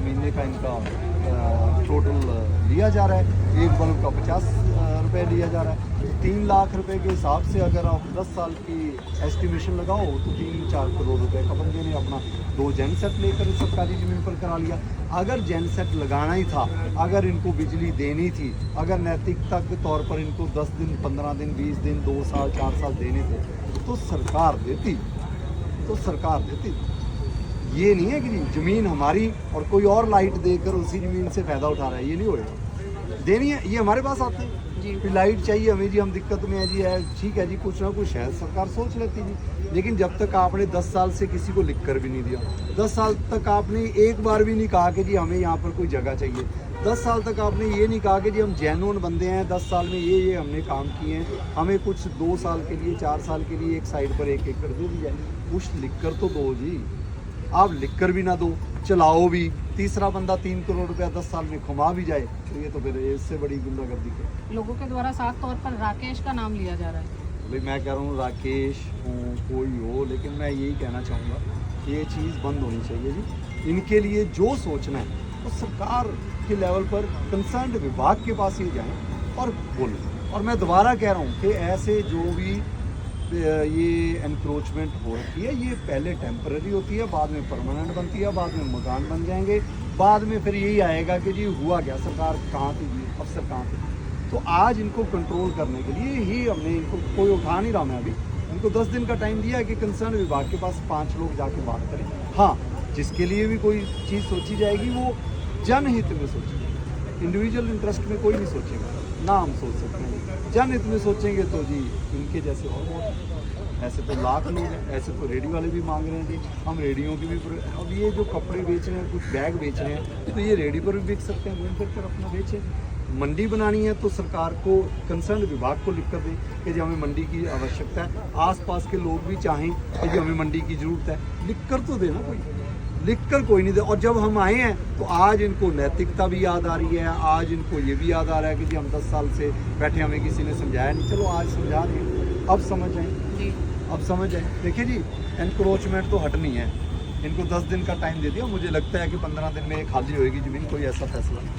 महीने का इनका टोटल लिया जा रहा है। एक बल्ब का 50 रुपये लिया जा रहा है। 3 लाख रुपए के हिसाब से अगर आप 10 साल की एस्टिमेशन लगाओ तो 3-4 करोड़ रुपए का बंदे ने अपना 2 जेन सेट लेकर सरकारी ज़मीन पर करा लिया। अगर जेन सेट लगाना ही था, अगर इनको बिजली देनी थी, अगर नैतिकता के तौर पर इनको 10 दिन, 15 दिन, 20 दिन, 2 साल, 4 साल देने थे तो सरकार देती, ये नहीं है कि जी ज़मीन हमारी और कोई और लाइट देकर उसी ज़मीन से फ़ायदा उठा रहा है, ये नहीं होएगा। देनी है, ये हमारे पास आते हैं जी। कि लाइट चाहिए हमें जी, हम दिक्कत में है जी, है ठीक है जी, कुछ ना कुछ शायद सरकार सोच लेती जी। लेकिन जब तक आपने 10 साल से किसी को लिख कर भी नहीं दिया, 10 साल तक आपने एक बार भी नहीं कहा कि जी हमें यहाँ पर कोई जगह चाहिए, 10 साल तक आपने ये नहीं कहा कि जी हम जेन्युइन बंदे हैं, 10 साल में ये हमने काम किए हैं, हमें कुछ 2 साल के लिए, 4 साल के लिए एक साइड पर 1 एकड़ दे दिया। कुछ लिख कर तो दो जी। आप लिख कर भी ना दो, चलाओ भी, तीसरा बंदा 3 करोड़ रुपया 10 साल में घुमा भी जाए तो ये तो फिर इससे बड़ी गुंडागर्दी है। लोगों के द्वारा साफ तौर पर राकेश का नाम लिया जा रहा है। भाई मैं कह रहा हूँ राकेश हो, कोई हो, लेकिन मैं यही कहना चाहूँगा कि ये चीज़ बंद होनी चाहिए जी। इनके लिए जो सोचना है तो सरकार के लेवल पर कंसर्न विभाग के पास ही जाएं और बोलें। और मैं दोबारा कह रहा हूँ कि ऐसे जो भी ये एनक्रोचमेंट हो रही है, ये पहले टेम्पररी होती है, बाद में परमानेंट बनती है, बाद में मकान बन जाएंगे, बाद में फिर यही आएगा कि जी हुआ क्या, सरकार कहाँ थी जी, अफसर कहाँ थे। तो आज इनको कंट्रोल करने के लिए ही हमने इनको, कोई उठा नहीं रहा मैं अभी, इनको 10 दिन का टाइम दिया कि कंसर्न विभाग के पास 5 लोग जाके बात करें। हाँ, जिसके लिए भी कोई चीज़ सोची जाएगी वो जनहित में सोचेगी, इंडिविजुअल इंटरेस्ट में कोई नहीं सोचेगा ना। हम सोच सकते हैं जनहित में सोचेंगे तो जी इनके जैसे और बहुत, ऐसे तो लाख लोग हैं, ऐसे तो रेडी वाले भी मांग रहे हैं जी, हम रेडियो की भी। अब ये जो कपड़े बेच रहे हैं, कुछ बैग बेच रहे हैं, तो ये रेडी पर भी बेच सकते हैं, घूम फिर अपना बेचें। मंडी बनानी है तो सरकार को, कंसर्न विभाग को लिख कर दें कि जी हमें मंडी की आवश्यकता है, आसपास के लोग भी चाहें कि जी हमें मंडी की ज़रूरत है, लिख कर तो देना, कोई लिख कर कोई नहीं दे। और जब हम आए हैं तो आज इनको नैतिकता भी याद आ रही है, आज इनको ये भी याद आ रहा है कि जी हम 10 साल से बैठे, हमें किसी ने समझाया नहीं, चलो आज समझा रहे हैं, अब समझ आए जी, अब समझ आए। देखिए जी, एनक्रोचमेंट तो हटनी है, इनको 10 दिन का टाइम दे दिया, मुझे लगता है कि 15 दिन में खाली होएगी ज़मीन, कोई ऐसा फैसला नहीं।